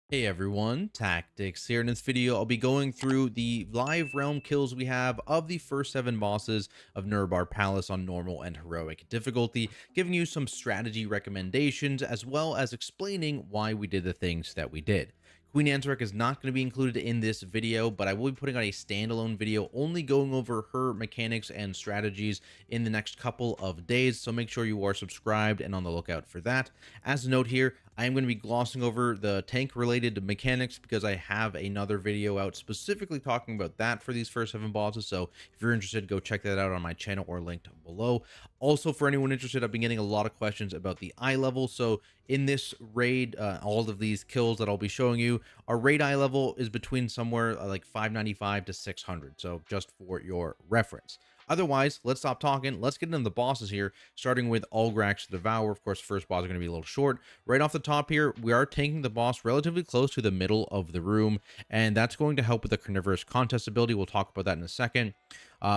Hey everyone, Tactics here. In this video, I'll be going through the live realm kills we have of the first 7 bosses of NERUB-AR Palace on normal and heroic difficulty, giving you some strategy recommendations as well as explaining why we did the things that we did. Queen Ansarek is not going to be included in this video, but I will be putting out a standalone video only going over her mechanics and strategies in the next couple of days, so make sure you are subscribed and on the lookout for that. As a note here, I am going to be glossing over the tank related mechanics because I have another video out specifically talking about that for these first 7 bosses. So if you're interested, go check that out on my channel or linked below. Also, for anyone interested, I've been getting a lot of questions about the eye level. So in this raid, all of these kills that I'll be showing you, our raid eye level is between somewhere like 595 to 600. So just for your reference. Otherwise, let's stop talking. Let's get into the bosses here, starting with Ulgrax the Devourer. Of course, the first boss is going to be a little short. Right off the top here, we are taking the boss relatively close to the middle of the room, and that's going to help with the carnivorous contest ability. We'll talk about that in a second.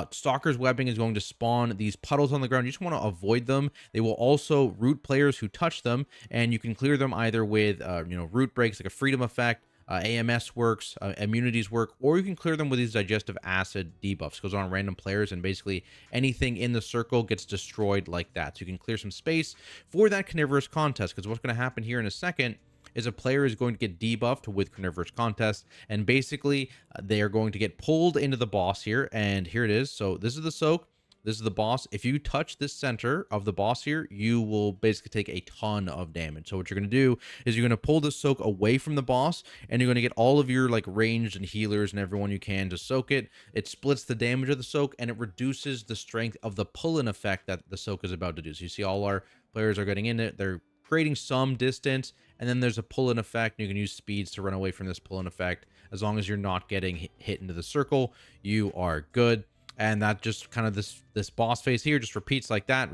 Stalker's webbing is going to spawn these puddles on the ground. You just want to avoid them. They will also root players who touch them, and you can clear them either with root breaks like a freedom effect. AMS works, immunities work, or you can clear them with these digestive acid debuffs. Goes on random players, and basically anything in the circle gets destroyed like that. So you can clear some space for that carnivorous contest, because what's going to happen here in a second is a player is going to get debuffed with carnivorous contest, and basically they are going to get pulled into the boss here, and here it is. So this is the soak. This is the boss. If you touch this center of the boss here, you will basically take a ton of damage. So what you're going to do is you're going to pull the soak away from the boss, and you're going to get all of your like ranged and healers and everyone you can to soak it. It splits the damage of the soak, and it reduces the strength of the pull-in effect that the soak is about to do. So you see all our players are getting in it. They're creating some distance, and then there's a pull-in effect. You can use speeds to run away from this pull-in effect. As long as you're not getting hit into the circle, you are good. And that just kind of this boss phase here just repeats like that,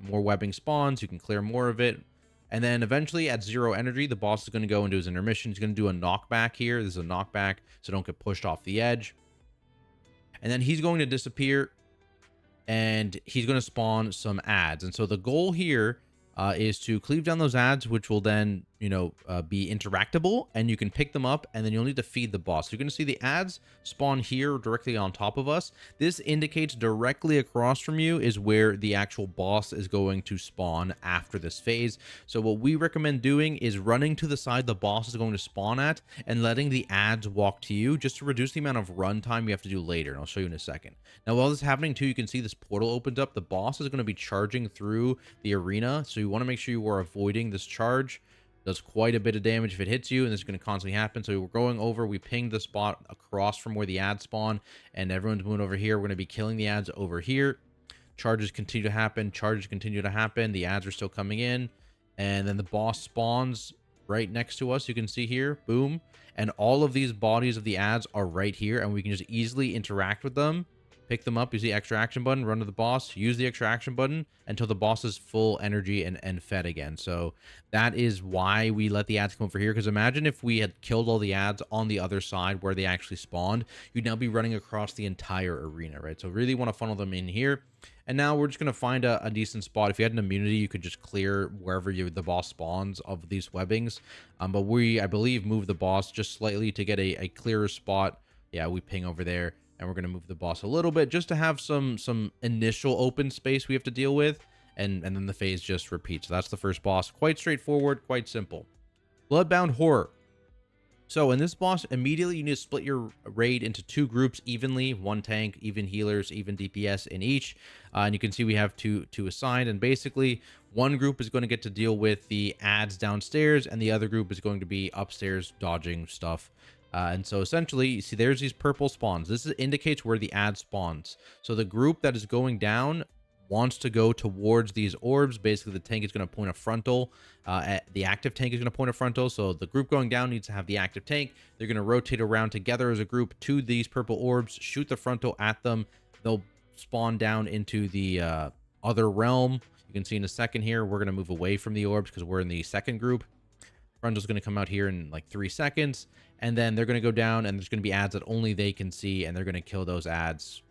more webbing spawns, you can clear more of it, and then eventually at 0 energy the boss is going to go into his intermission. He's going to do a knockback here. This is a knockback, so don't get pushed off the edge, and then he's going to disappear, and he's going to spawn some ads. And so the goal here is to cleave down those ads, which will then be interactable, and you can pick them up, and then you'll need to feed the boss. So you're going to see the ads spawn here directly on top of us. This indicates directly across from you is where the actual boss is going to spawn after this phase. So what we recommend doing is running to the side the boss is going to spawn at and letting the ads walk to you, just to reduce the amount of run time you have to do later, and I'll show you in a second. Now while this is happening too, you can see this portal opens up. The boss is going to be charging through the arena, so you want to make sure you are avoiding this charge. Does quite a bit of damage if it hits you, and this is going to constantly happen. So we're going over, we pinged the spot across from where the ads spawn, and everyone's moving over here. We're going to be killing the ads over here. Charges continue to happen, the ads are still coming in, and then the boss spawns right next to us. You can see here, boom, and all of these bodies of the ads are right here, and we can just easily interact with them. Pick them up, use the extra action button, run to the boss, use the extra action button until the boss is full energy and fed again. So that is why we let the ads come over here, because imagine if we had killed all the ads on the other side where they actually spawned, you'd now be running across the entire arena, right? So really want to funnel them in here. And now we're just going to find a decent spot. If you had an immunity, you could just clear wherever the boss spawns of these webbings. But we, I believe, moved the boss just slightly to get a clearer spot. Yeah, we ping over there. And we're going to move the boss a little bit just to have some initial open space we have to deal with. And then the phase just repeats. So that's the first boss. Quite straightforward, quite simple. Bloodbound Horror. So in this boss, immediately you need to split your raid into 2 groups evenly. 1 tank, even healers, even DPS in each. And you can see we have two assigned. And basically, one group is going to get to deal with the ads downstairs, and the other group is going to be upstairs dodging stuff. And so essentially, you see there's these purple spawns. This indicates where the ad spawns. So the group that is going down wants to go towards these orbs. Basically, the tank is going to point a frontal. The active tank is going to point a frontal. So the group going down needs to have the active tank. They're going to rotate around together as a group to these purple orbs, shoot the frontal at them. They'll spawn down into the other realm. You can see in a second here, we're going to move away from the orbs because we're in the second group. Frontal's going to come out here in like 3 seconds, and then they're going to go down, and there's going to be ads that only they can see, and they're going to kill those ads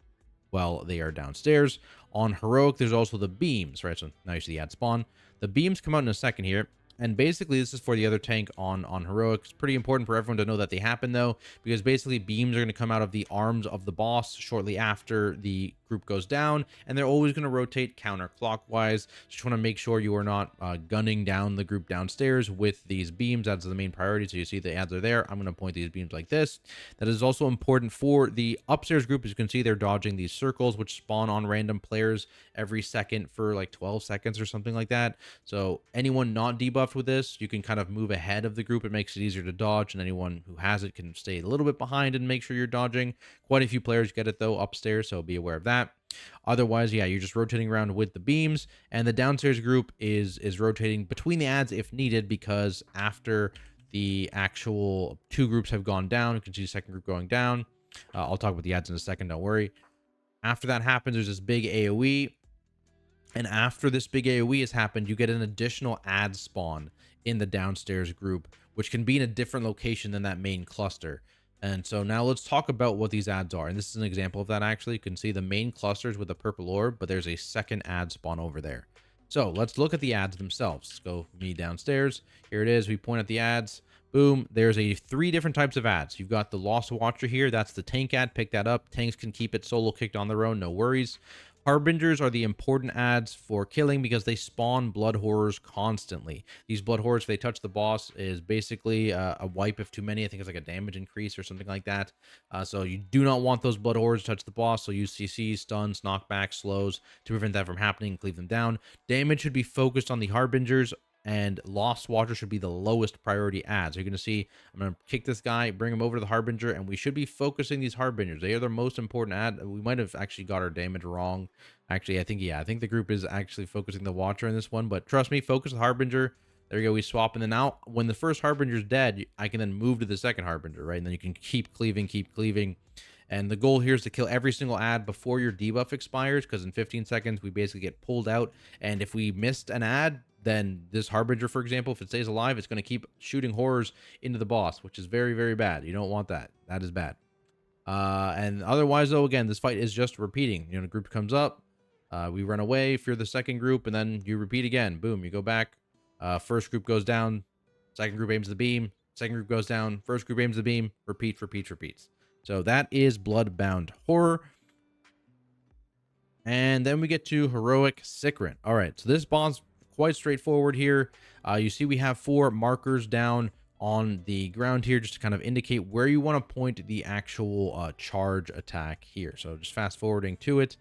while they are downstairs. On heroic, there's also the beams, right? So now you see the ad spawn. The beams come out in a second here. And basically, this is for the other tank on heroic. It's pretty important for everyone to know that they happen, though, because basically beams are going to come out of the arms of the boss shortly after the group goes down, and they're always going to rotate counterclockwise. Just want to make sure you are not gunning down the group downstairs with these beams. That's the main priority. So you see the ads are there. I'm going to point these beams like this. That is also important for the upstairs group. As you can see, they're dodging these circles, which spawn on random players every second for like 12 seconds or something like that. So anyone not debuffed with this, you can kind of move ahead of the group. It makes it easier to dodge, and anyone who has it can stay a little bit behind and make sure you're dodging. Quite a few players get it though upstairs, so be aware of that. Otherwise, yeah, you're just rotating around with the beams, and the downstairs group is rotating between the ads if needed, because after the actual two groups have gone down, you can see the second group going down. I'll talk about the ads in a second, don't worry. After that happens, there's this big AoE. And after this big AoE has happened, you get an additional ad spawn in the downstairs group, which can be in a different location than that main cluster. And so now let's talk about what these ads are. And this is an example of that, actually. You can see the main clusters with the purple orb, but there's a second ad spawn over there. So let's look at the ads themselves. Let's go me downstairs. Here it is. We point at the ads. Boom. There's three different types of ads. You've got the Lost Watcher here. That's the tank ad. Pick that up. Tanks can keep it solo kicked on their own. No worries. Harbingers are the important ads for killing because they spawn blood horrors constantly. These blood horrors, if they touch the boss, is basically a wipe if too many. I think it's like a damage increase or something like that. So you do not want those blood horrors to touch the boss. So use CCs, stuns, knockbacks, slows to prevent that from happening and cleave them down. Damage should be focused on the Harbingers, and Lost Watcher should be the lowest priority ads. You're going to see, I'm going to kick this guy, bring him over to the Harbinger, and we should be focusing these Harbingers. They are the most important ad. We might have actually got our damage wrong. Actually, I think the group is actually focusing the Watcher in this one, but trust me, focus the Harbinger. There you go, we swap, and then now, when the first Harbinger's dead, I can then move to the second Harbinger, right? And then you can keep cleaving. And the goal here is to kill every single ad before your debuff expires, because in 15 seconds, we basically get pulled out, and if we missed an ad, then this Harbinger, for example, if it stays alive, it's going to keep shooting horrors into the boss, which is very, very bad. You don't want that. That is bad. And otherwise, though, again, this fight is just repeating. You know, the group comes up, we run away, fear the second group, and then you repeat again. Boom, you go back. First group goes down, second group aims the beam, second group goes down, first group aims the beam, repeats. So that is Bloodbound Horror. And then we get to Heroic Sikran. All right, so this boss quite straightforward here. You see we have 4 markers down on the ground here just to kind of indicate where you want to point the actual charge attack here. So just fast forwarding to it.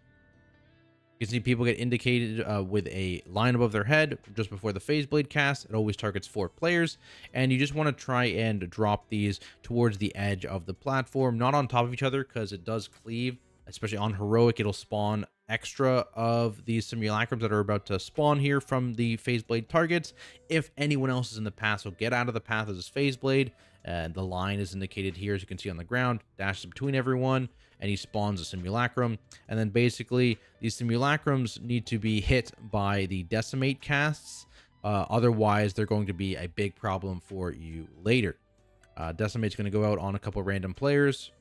You can see people get indicated with a line above their head just before the phase blade cast. It always targets 4 players, and you just want to try and drop these towards the edge of the platform, not on top of each other, because it does cleave. Especially on heroic, it'll spawn extra of these simulacrums that are about to spawn here from the phase blade targets. If anyone else is in the path, so get out of the path of this phase blade. And the line is indicated here, as you can see on the ground. Dashes between everyone, and he spawns a simulacrum. And then basically, these simulacrums need to be hit by the decimate casts. Otherwise, they're going to be a big problem for you later. Decimate's going to go out on a couple random players.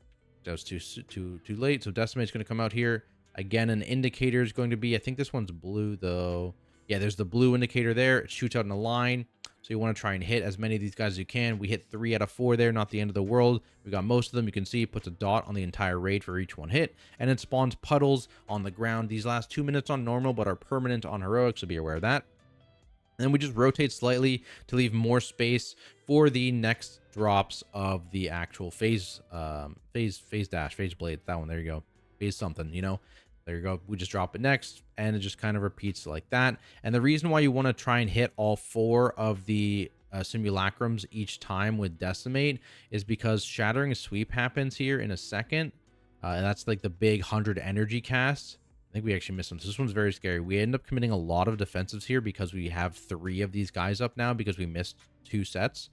That was too late. So Decimate's going to come out here. Again, an indicator is going to be, I think this one's blue, though. Yeah, there's the blue indicator there. It shoots out in a line. So you want to try and hit as many of these guys as you can. We hit 3 out of 4 there, not the end of the world. We got most of them. You can see it puts a dot on the entire raid for each one hit. And it spawns puddles on the ground. These last 2 minutes on normal, but are permanent on heroic, so be aware of that. And then we just rotate slightly to leave more space for the next drops of the actual phase blade. That one, there you go. Phase something, you know. There you go. We just drop it next, and it just kind of repeats like that. And the reason why you want to try and hit all 4 of the simulacrums each time with Decimate is because Shattering Sweep happens here in a second. And that's like the big 100 energy cast. I think we actually missed them. So this one's very scary. We end up committing a lot of defensives here because we have 3 of these guys up now because we missed 2 sets.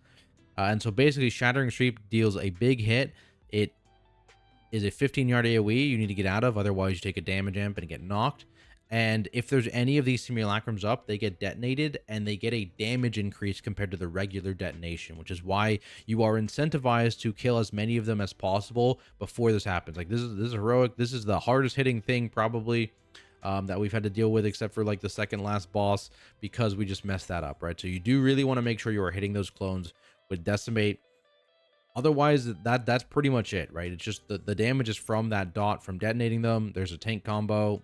And so basically, Shattering Sweep deals a big hit. It is a 15-yard AoE you need to get out of. Otherwise, you take a damage amp and get knocked. And if there's any of these simulacrums up, they get detonated and they get a damage increase compared to the regular detonation, which is why you are incentivized to kill as many of them as possible before this happens. Like this is heroic. This is the hardest hitting thing probably that we've had to deal with, except for like the second last boss, because we just messed that up, right? So you do really want to make sure you are hitting those clones with Decimate. Otherwise, that's pretty much it, right? It's just the damage is from that dot from detonating them. There's a tank combo,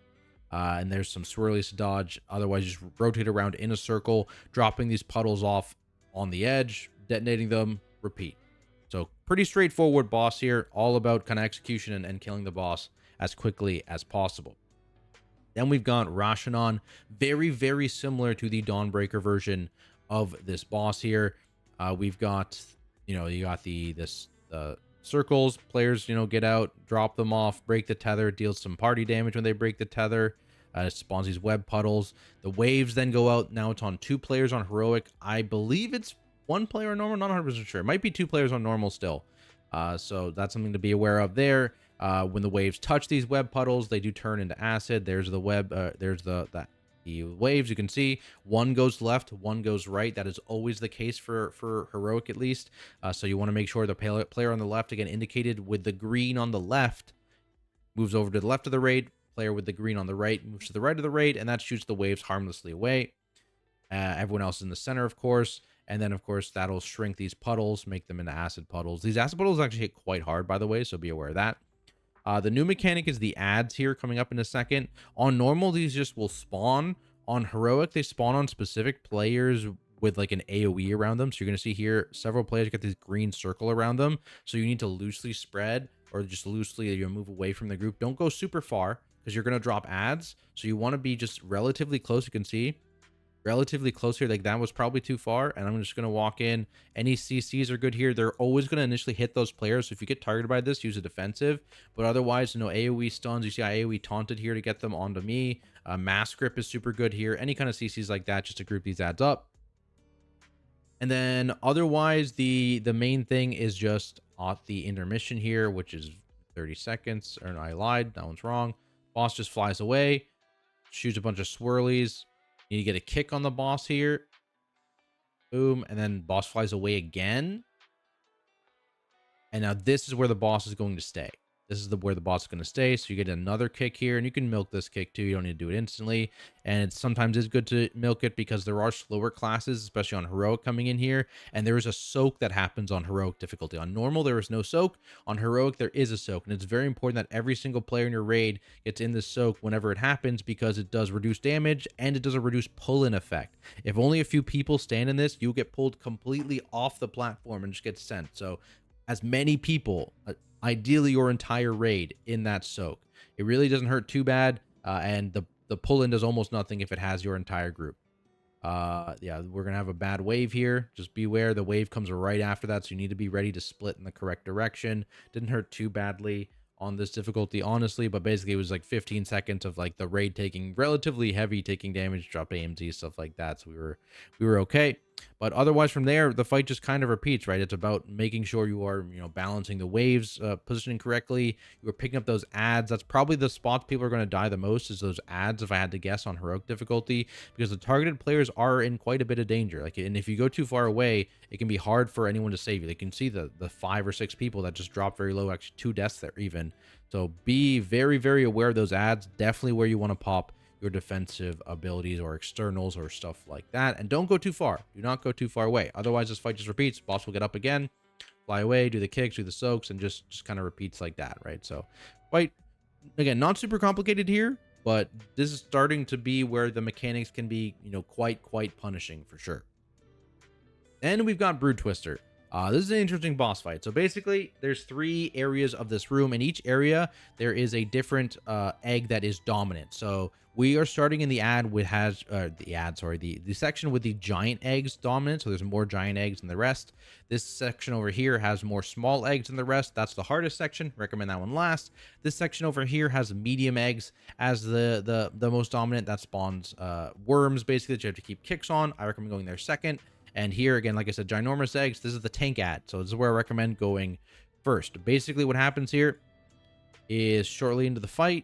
and there's some swirlies to dodge. Otherwise, just rotate around in a circle, dropping these puddles off on the edge, detonating them, repeat. So pretty straightforward boss here, all about kind of execution and killing the boss as quickly as possible. Then we've got Rasha'nan, very, very similar to the Dawnbreaker version of this boss here. We've got, you got the circles. Players, get out, drop them off, break the tether, deals some party damage when they break the tether. Spawns these web puddles. The waves then go out. Now it's on 2 players on heroic. I believe it's 1 player on normal. Not 100% sure. It might be 2 players on normal still. So that's something to be aware of there. When the waves touch these web puddles, they do turn into acid. There's the web. There's the waves. You can see 1 goes left, 1 goes right. That is always the case for heroic, at least. So you want to make sure the player on the left, again indicated with the green on the left, moves over to the left of the raid. Player with the green on the right moves to the right of the raid, and that shoots the waves harmlessly away. Everyone else is in the center, of course. And then, of course, that'll shrink these puddles, make them into acid puddles. These acid puddles actually hit quite hard, by the way, so be aware of that. The new mechanic is the ads here, coming up in a second. On normal, these just will spawn. On heroic, they spawn on specific players with like an AoE around them. So you're going to see here, several players get this green circle around them. So you need to loosely spread, or just loosely move away from the group. Don't go super far, because you're going to drop ads. So you want to be just relatively close. You can see relatively close here. Like that was probably too far, and I'm just going to walk in. Any CCs are good here. They're always going to initially hit those players. So if you get targeted by this, use a defensive. But otherwise, AoE stuns. You see I AoE taunted here to get them onto me. Mass grip is super good here. Any kind of CCs like that, just to group these ads up. And then otherwise, the main thing is just the intermission here, which is 30 seconds. Or no, I lied. That one's wrong. Boss just flies away, shoots a bunch of swirlies. You need to get a kick on the boss here. Boom. And then boss flies away again. And now this is where the boss is going to stay. This is where the boss is going to stay. So you get another kick here, and you can milk this kick too. You don't need to do it instantly. And it sometimes is good to milk it because there are slower classes, especially on heroic, coming in here. And there is a soak that happens on heroic difficulty. On normal, there is no soak. On heroic, there is a soak. And it's very important that every single player in your raid gets in this soak whenever it happens, because it does reduce damage and it does a reduced pull-in effect. If only a few people stand in this, you'll get pulled completely off the platform and just get sent. So as many people, ideally your entire raid, in that soak. It really doesn't hurt too bad, and the pull-in does almost nothing if it has your entire group. Yeah, we're gonna have a bad wave here. Just beware, the wave comes right after that, so you need to be ready to split in the correct direction. Didn't hurt too badly on this difficulty, honestly, but basically it was like 15 seconds of like the raid taking relatively heavy, taking damage, drop AMZ, stuff like that. So we were okay. But otherwise, from there, the fight just kind of repeats, right? It's about making sure you are, balancing the waves, positioning correctly. You are picking up those ads. That's probably the spots people are going to die the most, is those ads, if I had to guess, on heroic difficulty, because the targeted players are in quite a bit of danger. Like, and if you go too far away, it can be hard for anyone to save you. They can see the 5 or 6 people that just dropped very low, actually 2 deaths there even. So be very, very aware of those ads. Definitely where you want to pop your defensive abilities or externals or stuff like that. And don't go too far. Do not go too far away. Otherwise, this fight just repeats. Boss will get up again, fly away, do the kicks, do the soaks, and just kind of repeats like that, right? So quite, again, not super complicated here, but this is starting to be where the mechanics can be, quite punishing for sure. And we've got Broodtwister. This is an interesting boss fight. So basically, there's 3 areas of this room. In each area, there is a different egg that is dominant. So we are starting in the the section with the giant eggs dominant. So there's more giant eggs than the rest. This section over here has more small eggs than the rest. That's the hardest section. Recommend that one last. This section over here has medium eggs as the most dominant. That spawns worms, basically, that you have to keep kicks on. I recommend going there second. And here, again, like I said, ginormous eggs. This is the tank ad. So this is where I recommend going first. Basically, what happens here is shortly into the fight,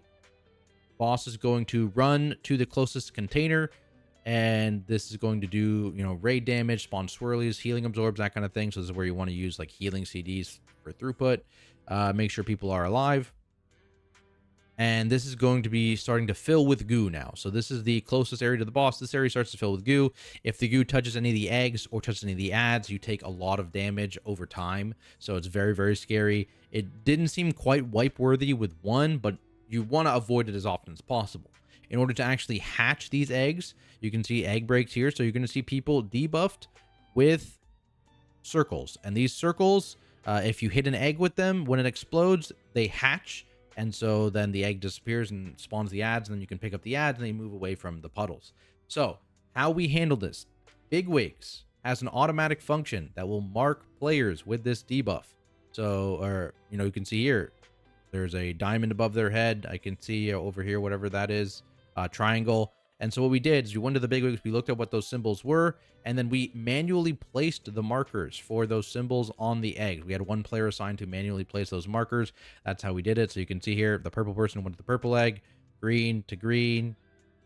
boss is going to run to the closest container. And this is going to do, raid damage, spawn swirlies, healing absorbs, that kind of thing. So this is where you want to use like healing CDs for throughput. Make sure people are alive. And this is going to be starting to fill with goo now. So this is the closest area to the boss. This area starts to fill with goo. If the goo touches any of the eggs or touches any of the ads, you take a lot of damage over time. So it's very, very scary. It didn't seem quite wipe worthy with one, but you want to avoid it as often as possible. In order to actually hatch these eggs, you can see egg breaks here. So you're going to see people debuffed with circles. And these circles, if you hit an egg with them, when it explodes, they hatch. And so then the egg disappears and spawns the ads, and then you can pick up the ads and they move away from the puddles. So how we handle this, Bigwigs has an automatic function that will mark players with this debuff. So, or, you know, you can see here, there's a diamond above their head. I can see over here, whatever that is, triangle. And so what we did is we went to the Bigwigs, we looked at what those symbols were, and then we manually placed the markers for those symbols on the egg. We had one player assigned to manually place those markers. That's how we did it. So you can see here, the purple person went to the purple egg, green to green,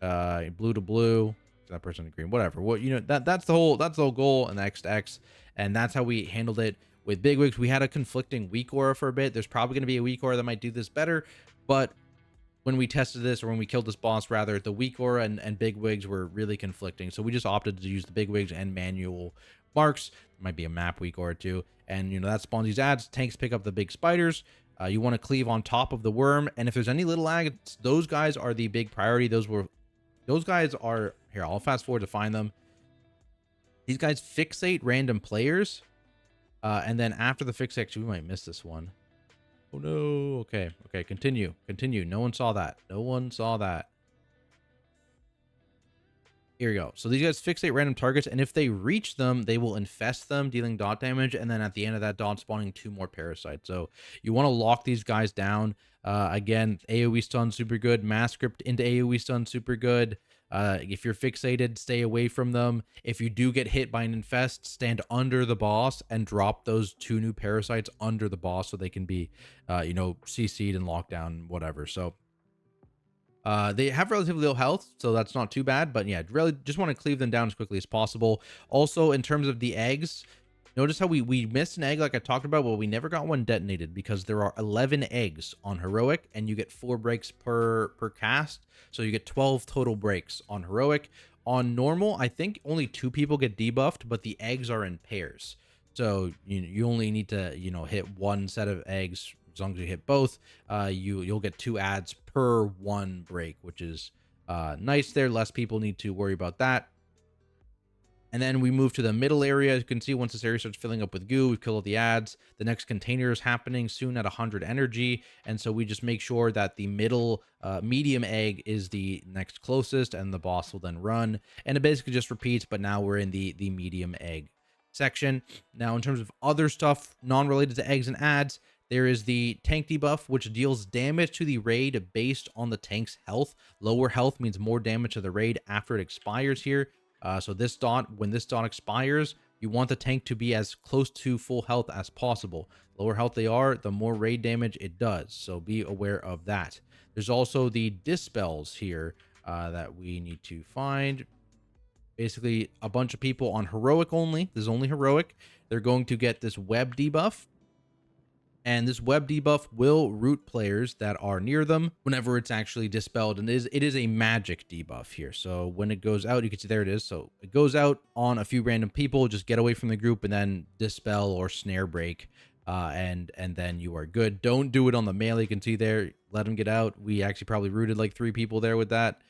blue to blue, that person to green, whatever. Well, you know, that's the whole goal, and X to X, and that's how we handled it with Bigwigs. We had a conflicting weak aura for a bit. There's probably going to be a weak aura that might do this better, but when we tested this, or when we killed this boss rather, the weak aura and Bigwigs were really conflicting. So we just opted to use the Bigwigs and manual marks. There might be a map weak aura too. And, you know, that spawns these ads. Tanks pick up the big spiders. You want to cleave on top of the worm. And if there's any little ads, those guys are the big priority. Those guys are, here, I'll fast forward to find them. These guys fixate random players. And then after the fix, actually, we might miss this one. Oh no. Okay. Continue. No one saw that. Here we go. So these guys fixate random targets, and if they reach them, they will infest them, dealing dot damage, and then at the end of that dot, spawning 2 more parasites. So you want to lock these guys down. Again, AoE stun super good. Mass script into AoE stun super good. If you're fixated, stay away from them. If you do get hit by an infest, stand under the boss and drop those 2 new parasites under the boss so they can be, you know, CC'd and locked down, whatever. So they have relatively low health, so that's not too bad. But yeah, really just want to cleave them down as quickly as possible. Also, in terms of the eggs, notice how we missed an egg like I talked about, but we never got one detonated because there are 11 eggs on Heroic, and you get 4 breaks per cast. So you get 12 total breaks on Heroic. On normal, I think only 2 people get debuffed, but the eggs are in pairs. So you only need to, you know, hit 1 set of eggs. As long as you hit both, you'll get 2 ads per 1 break, which is nice there. Less people need to worry about that. And then we move to the middle area. You can see once this area starts filling up with goo, we've killed all the ads. The next container is happening soon at 100 energy. And so we just make sure that the middle medium egg is the next closest, and the boss will then run. And it basically just repeats, but now we're in the medium egg section. Now, in terms of other stuff non-related to eggs and ads, there is the tank debuff, which deals damage to the raid based on the tank's health. Lower health means more damage to the raid after it expires here. So this dot, when this dot expires, you want the tank to be as close to full health as possible. Lower health they are, the more raid damage it does. So be aware of that. There's also the dispels here that we need to find. Basically, a bunch of people on Heroic only. This is only Heroic. They're going to get this web debuff. And this web debuff will root players that are near them whenever it's actually dispelled. And it is a magic debuff here. So when it goes out, you can see there it is. So it goes out on a few random people. Just get away from the group and then dispel or snare break. And then you are good. Don't do it on the melee. You can see there. Let them get out. We actually probably rooted like 3 people there with that.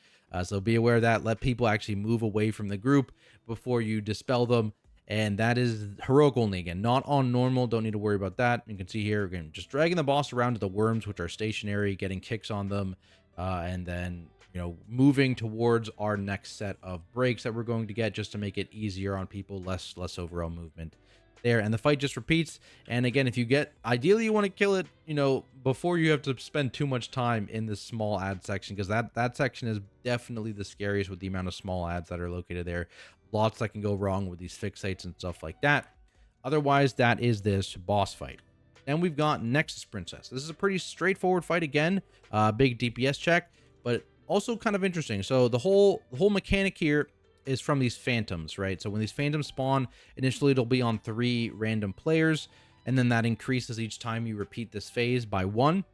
So be aware of that. Let people actually move away from the group before you dispel them. And that is Heroic only, again, not on normal. Don't need to worry about that. You can see here, again, just dragging the boss around to the worms, which are stationary, getting kicks on them, and then, you know, moving towards our next set of breaks that we're going to get just to make it easier on people, less overall movement there. And the fight just repeats. And again, if you get, ideally you want to kill it, you know, before you have to spend too much time in this small ad section, because that section is definitely the scariest with the amount of small ads that are located there. Lots that can go wrong with these fixates and stuff like that. Otherwise, that is this boss fight. Then we've got Nexus-Princess. This is a pretty straightforward fight again. Big DPS check, but also kind of interesting. So the whole mechanic here is from these phantoms, right? So when these phantoms spawn, initially it'll be on 3 random players, and then that increases each time you repeat this phase by 1.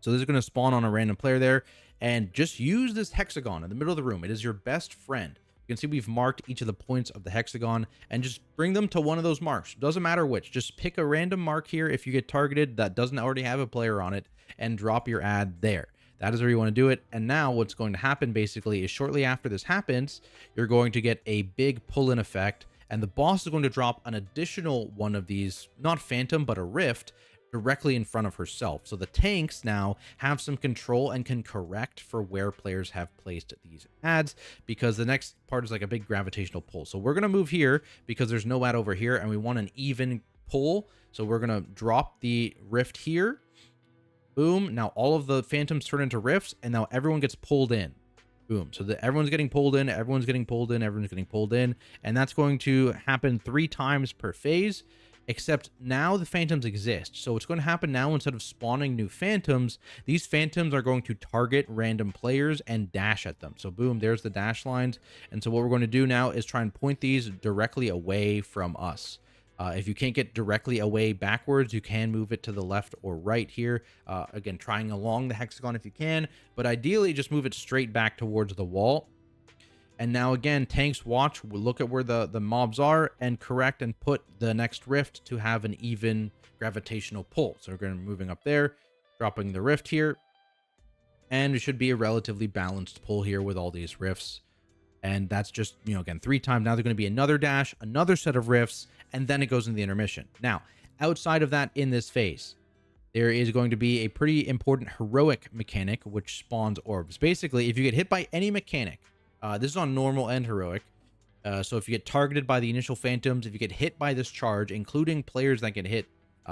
So this is going to spawn on a random player there, and just use this hexagon in the middle of the room. It is your best friend. You can see we've marked each of the points of the hexagon, and just bring them to one of those marks. Doesn't matter which. Just pick a random mark here if you get targeted that doesn't already have a player on it, and drop your ad there. That is where you want to do it. And now what's going to happen basically is shortly after this happens, you're going to get a big pull-in effect, and the boss is going to drop an additional one of these, not phantom, but a rift, directly in front of herself. So the tanks now have some control and can correct for where players have placed these ads, because the next part is like a big gravitational pull. So we're going to move here because there's no ad over here, and we want an even pull. So we're going to drop the rift here. Boom. Now all of the phantoms turn into rifts, and now everyone gets pulled in. Boom. So everyone's getting pulled in, everyone's getting pulled in, everyone's getting pulled in. And that's going to happen 3 times per phase, except now the phantoms exist. So what's going to happen now, instead of spawning new phantoms, these phantoms are going to target random players and dash at them. So boom, there's the dash lines. And so what we're going to do now is try and point these directly away from us. If you can't get directly away backwards, you can move it to the left or right here. Again, trying along the hexagon if you can, but ideally just move it straight back towards the wall. And now again, tanks watch, we'll look at where the mobs are and correct and put the next rift to have an even gravitational pull. So we're going to be moving up there, dropping the rift here, and it should be a relatively balanced pull here with all these rifts. And that's just, you know, again, 3 times. Now there's going to be another dash, another set of rifts, and then it goes into the intermission. Now, outside of that, in this phase, there is going to be a pretty important heroic mechanic, which spawns orbs. Basically, if you get hit by any mechanic, this is on normal and heroic. So if you get targeted by the initial phantoms, if you get hit by this charge, including players that get hit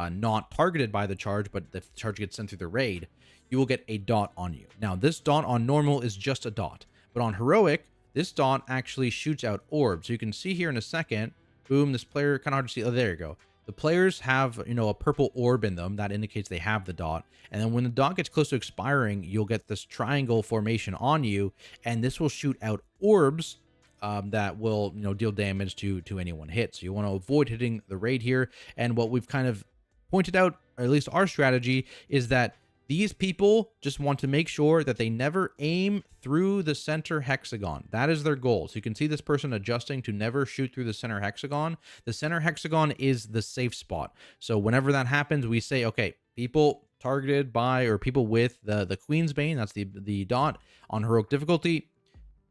not targeted by the charge, but the charge gets sent through the raid, you will get a dot on you. Now, this dot on normal is just a dot, but on heroic, this dot actually shoots out orbs. So you can see here in a second, boom, this player, kind of hard to see. Oh, there you go. The players have, you know, a purple orb in them that indicates they have the dot. And then when the dot gets close to expiring, you'll get this triangle formation on you, and this will shoot out orbs that will, you know, deal damage to anyone hit. So you want to avoid hitting the raid here. And what we've kind of pointed out, or at least our strategy, is that these people just want to make sure that they never aim through the center hexagon. That is their goal. So you can see this person adjusting to never shoot through the center hexagon. The center hexagon is the safe spot. So whenever that happens, we say, okay, people targeted by, or people with the Queen's Bane, that's the dot on heroic difficulty,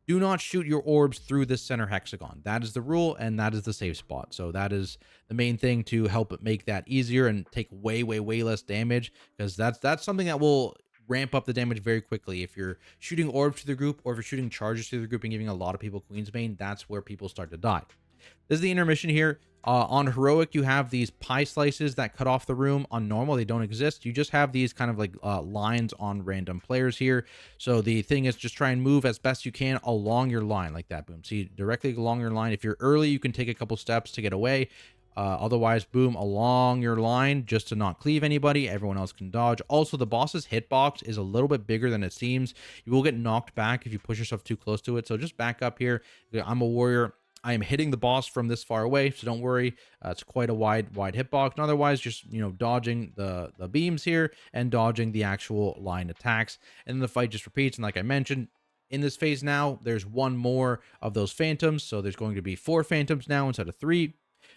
do not shoot your orbs through the center hexagon. That is the rule, and that is the safe spot. So that is the main thing to help make that easier and take way less damage, because that's something that will ramp up the damage very quickly. If you're shooting orbs to the group, or if you're shooting charges to the group and giving a lot of people Queen's Bane, that's where people start to die. This is the intermission here. On heroic, you have these pie slices that cut off the room. On normal, they don't exist. You just have these kind of like lines on random players here. So the thing is, just try and move as best you can along your line like that. Boom. See, directly along your line. If you're early, you can take a couple steps to get away. Otherwise, boom, along your line just to not cleave anybody. Everyone else can dodge. Also, the boss's hitbox is a little bit bigger than it seems. You will get knocked back if you push yourself too close to it. So just back up here. I'm a warrior. I am hitting the boss from this far away, so don't worry. It's quite a wide hitbox. And otherwise, just, you know, dodging the beams here and dodging the actual line attacks. And then the fight just repeats. And like I mentioned, in this phase now, there's 1 more of those phantoms. So there's going to be 4 phantoms now instead of 3.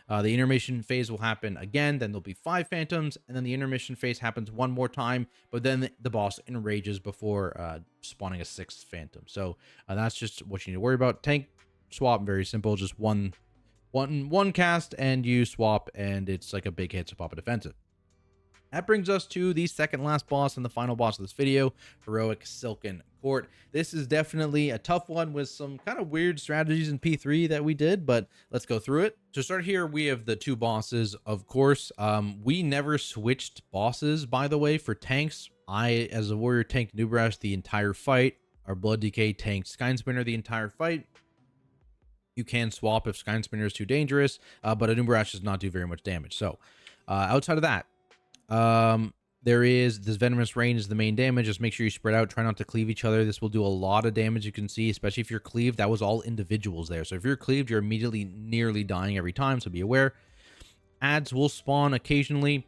The intermission phase will happen again. Then there'll be 5 phantoms. And then the intermission phase happens 1 more time. But then the boss enrages before spawning a 6th phantom. So that's just what you need to worry about. Tank swap, very simple, just one cast and you swap, and it's like a big hit to pop a defensive. That brings us to the second last boss and the final boss of this video, heroic SIlken Court. This is definitely a tough one with some kind of weird strategies in P3 that we did, but let's go through it. To start here, we have the 2 bosses, of course. We never switched bosses, by the way, for tanks. I, as a warrior, tanked NERUB-AR the entire fight. Our Blood DK tanked Skynspinner the entire fight. You can swap if Skynspinner is too dangerous, but a NERUB-AR does not do very much damage. So outside of that, there is this Venomous Rain is the main damage. Just make sure you spread out. Try not to cleave each other. This will do a lot of damage, you can see, especially if you're cleaved. That was all individuals there. So if you're cleaved, you're immediately nearly dying every time, so be aware. Ads will spawn occasionally.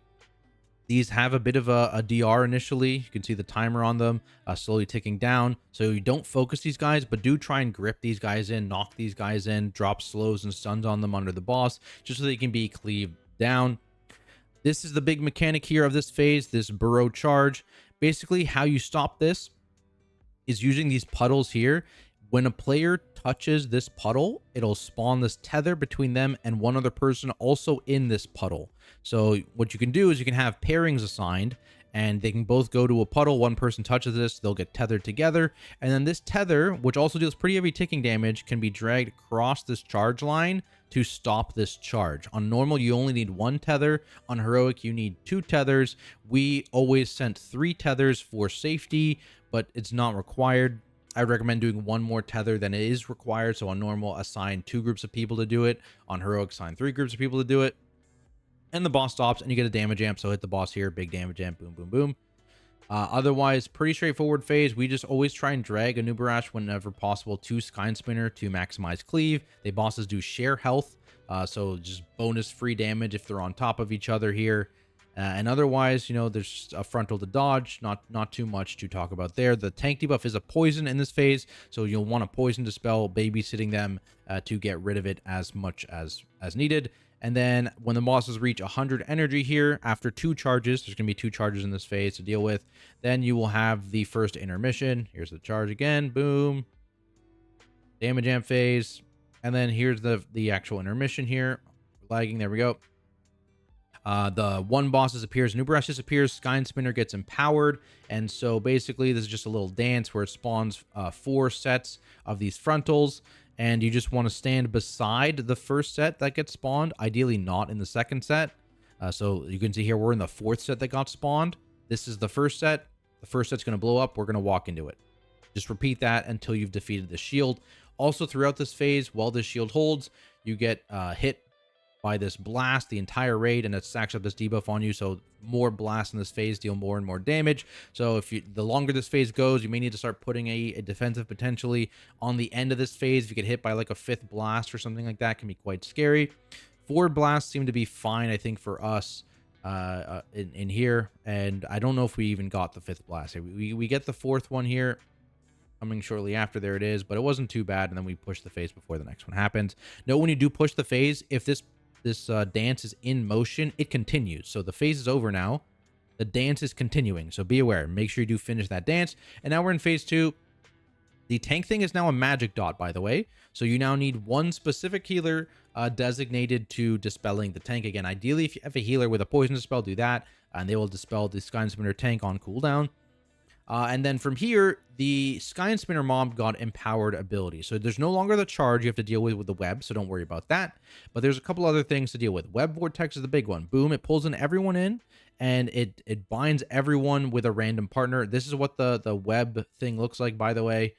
These have a bit of a DR initially. You can see the timer on them slowly ticking down. So you don't focus these guys, but do try and grip these guys in, knock these guys in, drop slows and stuns on them under the boss, just so they can be cleaved down. This is the big mechanic here of this phase, this burrow charge. Basically, how you stop this is using these puddles here. When a player touches this puddle, it'll spawn this tether between them and one other person also in this puddle. So what you can do is you can have pairings assigned, and they can both go to a puddle. One person touches this, they'll get tethered together. And then this tether, which also deals pretty heavy ticking damage, can be dragged across this charge line to stop this charge. On normal, you only need one tether. On heroic, you need 2 tethers. We always sent 3 tethers for safety, but it's not required. I recommend doing 1 more tether than it is required. So on normal, assign 2 groups of people to do it. On heroic, assign 3 groups of people to do it. And the boss stops and you get a damage amp. So hit the boss here, big damage amp, boom, boom, boom. Otherwise, pretty straightforward phase. We just always try and drag a Nubarash whenever possible to Sky Spinner to maximize cleave. The bosses do share health, so just bonus free damage if they're on top of each other here. And otherwise, you know, there's just a frontal to dodge, not too much to talk about there. The tank debuff is a poison in this phase, so you'll want a poison dispel, babysitting them to get rid of it as much as needed. And then when the bosses reach 100 energy here, after 2 charges, there's going to be 2 charges in this phase to deal with, then you will have the first intermission. Here's the charge again, boom. Damage amp phase. And then here's the actual intermission here. Lagging, there we go. The one boss disappears, Nubarash disappears, Sky Spinner gets empowered, and so basically this is just a little dance where it spawns 4 sets of these frontals, and you just want to stand beside the first set that gets spawned, ideally not in the second set. So you can see here we're in the 4th set that got spawned. This is the first set. The first set's going to blow up. We're going to walk into it. Just repeat that until you've defeated the shield. Also throughout this phase, while this shield holds, you get hit by this blast the entire raid, and it stacks up this debuff on you. So more blasts in this phase deal more and more damage. So if you, the longer this phase goes, you may need to start putting a defensive potentially on the end of this phase. If you get hit by like a 5th blast or something like that, can be quite scary. 4 blasts seem to be fine, I think, for us in here. And I don't know if we even got the 5th blast. We get the 4th one here coming shortly after. There it is, but it wasn't too bad. And then we push the phase before the next one happens. Note when you do push the phase, if this dance is in motion, it continues. So the phase is over now. The dance is continuing. So be aware. Make sure you do finish that dance. And now we're in phase 2. The tank thing is now a magic dot, by the way. So you now need one specific healer designated to dispelling the tank. Again, ideally, if you have a healer with a poison dispel, do that. And they will dispel the Sky Spinner tank on cooldown. And then from here, the Sky Spinner mob got empowered ability. So there's no longer the charge you have to deal with the web, so don't worry about that. But there's a couple other things to deal with. Web Vortex is the big one. Boom, it pulls in everyone in, and it binds everyone with a random partner. This is what the web thing looks like, by the way.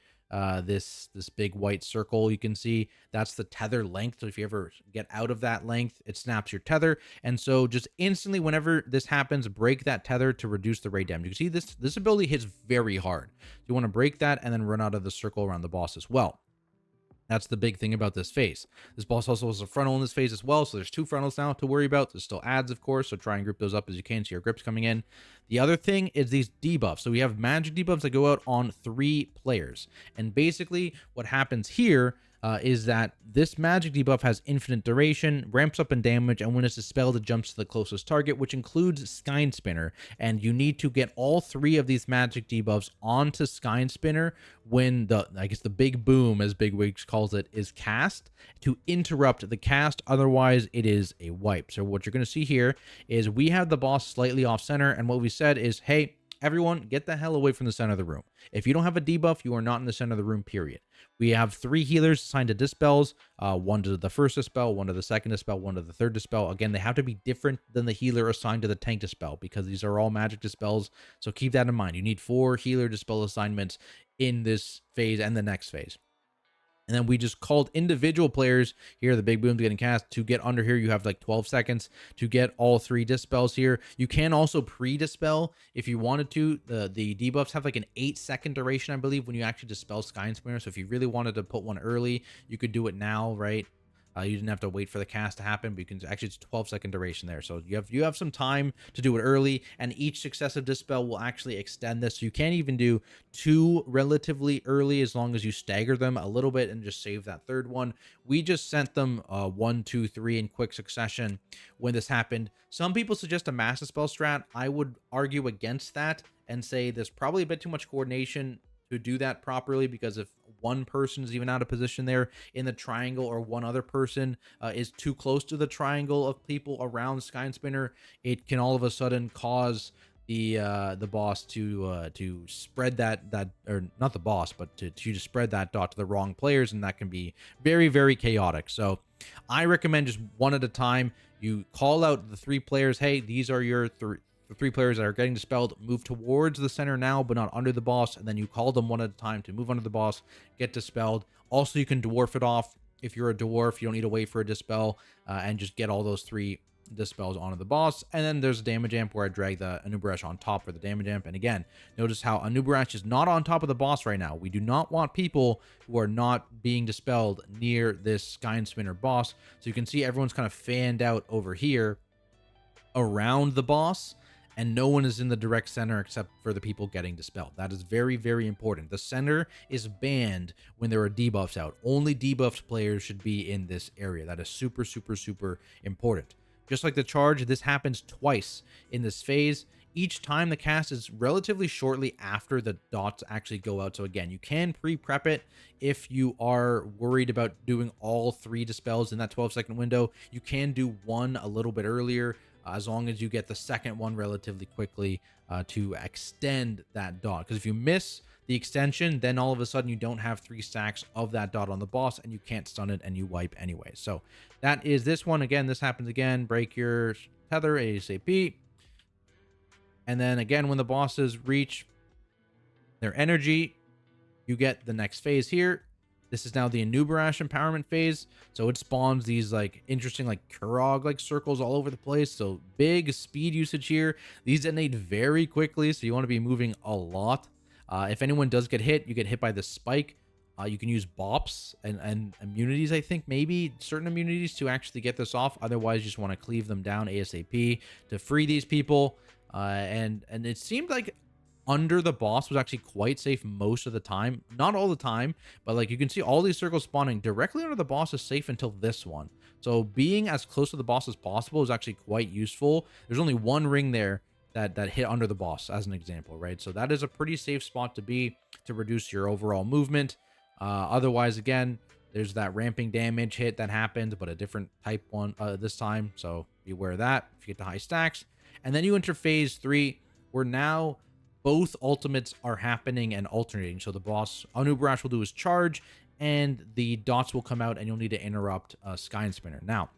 This big white circle you can see, that's the tether length. So if you ever get out of that length, it snaps your tether. And so just instantly whenever this happens, break that tether to reduce the raid damage. You can see this ability hits very hard. You want to break that and then run out of the circle around the boss as well. That's the big thing about this phase. This boss also has a frontal in this phase as well, so there's 2 frontals now to worry about. There's still adds, of course, so try and group those up as you can so your grip's coming in. The other thing is these debuffs. So we have magic debuffs that go out on 3 players. And basically what happens here is that this magic debuff has infinite duration, ramps up in damage, and when it's dispelled, it jumps to the closest target, which includes Sky Spinner. And you need to get all 3 of these magic debuffs onto Sky Spinner when the big boom, as Big Wigs calls it, is cast to interrupt the cast. Otherwise, it is a wipe. So what you're going to see here is we have the boss slightly off center, and what we said is, hey, everyone, get the hell away from the center of the room. If you don't have a debuff, you are not in the center of the room, period. We have 3 healers assigned to dispels, 1 to the first dispel, 1 to the second dispel, 1 to the third dispel. Again, they have to be different than the healer assigned to the tank dispel because these are all magic dispels. So keep that in mind. You need 4 healer dispel assignments in this phase and the next phase. And then we just called individual players here, the big boom's getting cast. To get under here, you have like 12 seconds to get all 3 dispels here. You can also pre-dispel if you wanted to. The debuffs have like an 8-second duration, I believe, when you actually dispel Sky Spinner. So if you really wanted to put one early, you could do it now, right? You didn't have to wait for the cast to happen, but you can actually, it's 12-second duration there. So you have some time to do it early, and each successive dispel will actually extend this. So you can't even do 2 relatively early as long as you stagger them a little bit and just save that third one. We just sent them 1, 2, 3 in quick succession when this happened. Some people suggest a mass dispel strat. I would argue against that and say there's probably a bit too much coordination to do that properly, because if one person is even out of position there in the triangle, or one other person is too close to the triangle of people around Sky Spinner, it can all of a sudden cause the boss to spread that or not the boss, but to just spread that dot to the wrong players, and that can be very, very chaotic. So I recommend just one at a time. You call out the 3 players. Hey, these are your the 3 players that are getting dispelled. Move towards the center now, but not under the boss. And then you call them one at a time to move under the boss, get dispelled. Also, you can dwarf it off. If you're a dwarf, you don't need to wait for a dispel, and just get all those 3 dispels onto the boss. And then there's a damage amp where I drag the Ulgrax on top for the damage amp. And again, notice how Ulgrax is not on top of the boss right now. We do not want people who are not being dispelled near this Sky Spinner boss. So you can see everyone's kind of fanned out over here around the boss, and no one is in the direct center except for the people getting dispelled. That is very, very important. The center is banned when there are debuffs out. Only debuffed players should be in this area. That is super, super, super important. Just like the charge, this happens twice in this phase. Each time the cast is relatively shortly after the dots actually go out. So again, you can pre-prep it if you are worried about doing all 3 dispels in that 12-second window. You can do one a little bit earlier, as long as you get the second one relatively quickly to extend that dot. Because if you miss the extension, then all of a sudden you don't have 3 stacks of that dot on the boss, and you can't stun it, and you wipe anyway. So that is this one. Again, this happens again. Break your tether ASAP. And then again, when the bosses reach their energy, you get the next phase here. This is now the Ulgrax empowerment phase. So it spawns these like interesting like Kurog like circles all over the place. So big speed usage here. These detonate very quickly, so you want to be moving a lot. If anyone does get hit, you get hit by the spike. You can use bops and immunities, I think, maybe certain immunities to actually get this off. Otherwise, you just want to cleave them down ASAP to free these people. And it seemed like under the boss was actually quite safe most of the time. Not all the time, but like you can see all these circles spawning directly under the boss is safe until this one. So being as close to the boss as possible is actually quite useful. There's only one ring there that hit under the boss as an example, right? So that is a pretty safe spot to be to reduce your overall movement. Otherwise, again, there's that ramping damage hit that happens, but a different type one this time. So beware of that if you get to high stacks. And then you enter phase 3, where now both ultimates are happening and alternating. So the boss Ulgrax will do his charge, and the dots will come out, and you'll need to interrupt Sky Spinner. Now,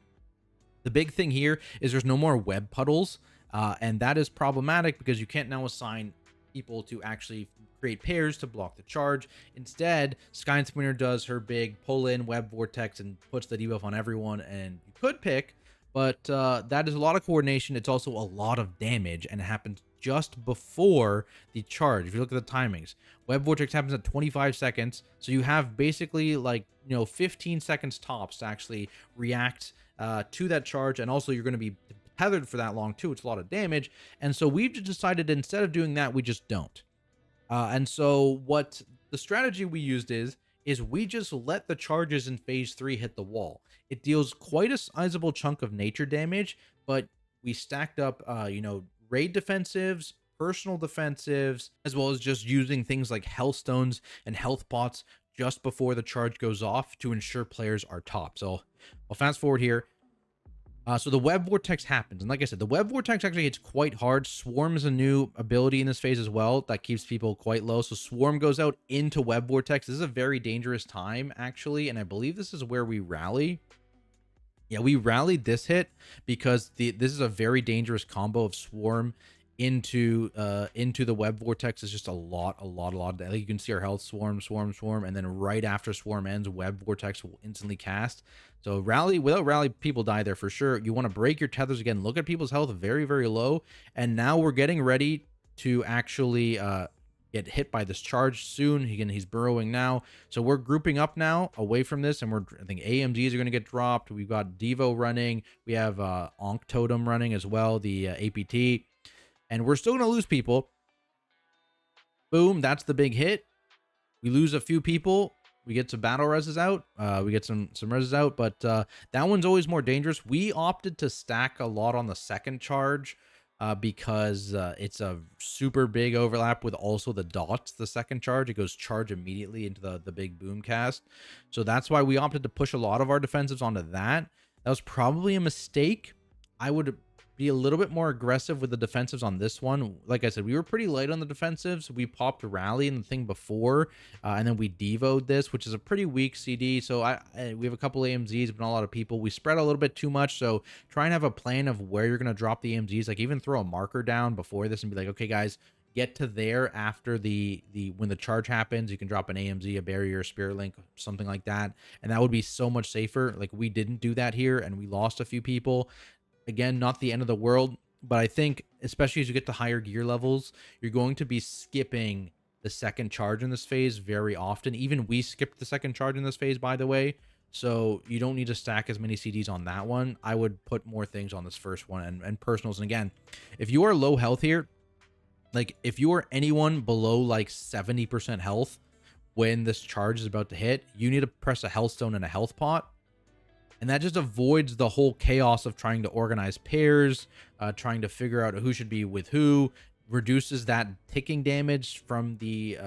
the big thing here is there's no more web puddles, and that is problematic because you can't now assign people to actually create pairs to block the charge. Instead, Sky Spinner does her big pull-in web vortex and puts the debuff on everyone, and you could pick, but that is a lot of coordination. It's also a lot of damage, and it happens just before the charge. If you look at the timings, web vortex happens at 25 seconds, so you have basically like 15 seconds tops to actually react to that charge, and also you're going to be tethered for that long too. It's a lot of damage, and so we've just decided instead of doing that, we just don't. And so what the strategy we used is we just let the charges in phase 3 hit the wall. It deals quite a sizable chunk of nature damage, but we stacked up raid defensives, personal defensives, as well as just using things like health stones and health pots just before the charge goes off to ensure players are top. So I'll fast forward here. So the web vortex happens, and like I said, the web vortex actually hits quite hard. Swarm is a new ability in this phase as well that keeps people quite low. So Swarm goes out into web vortex. This is a very dangerous time actually, and I believe this is where we rally. Yeah, we rallied this hit because this is a very dangerous combo of Swarm into the web vortex. Is just a lot. Like you can see our health, Swarm, and then right after Swarm ends, web vortex will instantly cast. So rally, without rally, people die there for sure. You want to break your tethers again. Look at people's health, very, very low. And now we're getting ready to actually get hit by this charge soon. He's burrowing now. So we're grouping up now away from this, and I think AMGs are going to get dropped. We've got Devo running. We have Ankh Totem running as well, the APT. And we're still going to lose people. Boom, that's the big hit. We lose a few people. We get some battle reses out. We get some reses out, but that one's always more dangerous. We opted to stack a lot on the second charge because it's a super big overlap with also the dots. The second charge, it goes charge immediately into the big boom cast. So that's why we opted to push a lot of our defensives onto that. That was probably a mistake. I would be a little bit more aggressive with the defensives on this one. Like I said, we were pretty light on the defensives. We popped Rally in the thing before, and then we devoed this, which is a pretty weak CD. So we have a couple AMZs, but not a lot of people. We spread a little bit too much, so try and have a plan of where you're going to drop the AMZs. Like even throw a marker down before this and be like, okay, guys, get to there after when the charge happens. You can drop an AMZ, a barrier, a spirit link, something like that, and that would be so much safer. Like we didn't do that here, and we lost a few people. Again, not the end of the world, but I think especially as you get to higher gear levels, you're going to be skipping the second charge in this phase very often. Even we skipped the second charge in this phase, by the way, so you don't need to stack as many CDs on that one. I would put more things on this first one and personals. And again, if you are low health here, like if you are anyone below like 70% health when this charge is about to hit, you need to press a health stone and a health pot. And that just avoids the whole chaos of trying to organize pairs, trying to figure out who should be with who, reduces that ticking damage from the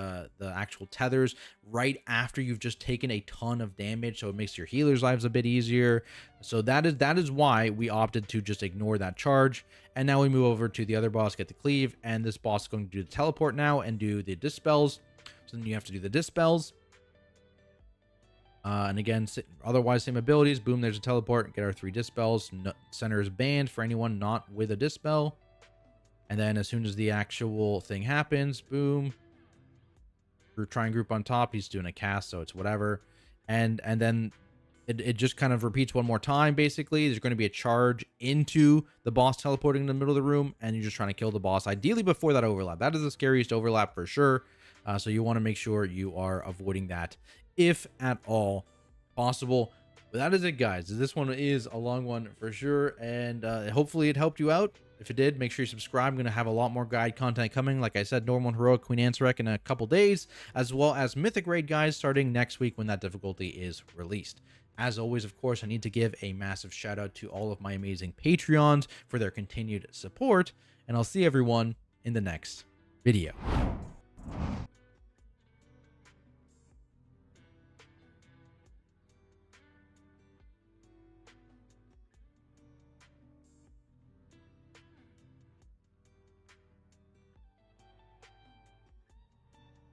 actual tethers right after you've just taken a ton of damage. So it makes your healers' lives a bit easier. So that is why we opted to just ignore that charge. And now we move over to the other boss, get the cleave. And this boss is going to do the teleport now and do the dispels. So then you have to do the dispels. And again, otherwise same abilities. Boom, there's a teleport. Get our 3 dispels. No, center is banned for anyone not with a dispel. And then as soon as the actual thing happens, boom. Try and group on top. He's doing a cast, so it's whatever. And then it just kind of repeats one more time, basically. There's going to be a charge into the boss teleporting in the middle of the room, and you're just trying to kill the boss, ideally before that overlap. That is the scariest overlap for sure. So you want to make sure you are avoiding that if at all possible. But that is it, guys. This one is a long one for sure, and hopefully it helped you out. If it did, make sure you subscribe. I'm going to have a lot more guide content coming. Like I said, normal and heroic Queen Ansarek in a couple days, as well as mythic raid guys starting next week when that difficulty is released. As always, of course, I need to give a massive shout out to all of my amazing Patreons for their continued support, and I'll see everyone in the next video.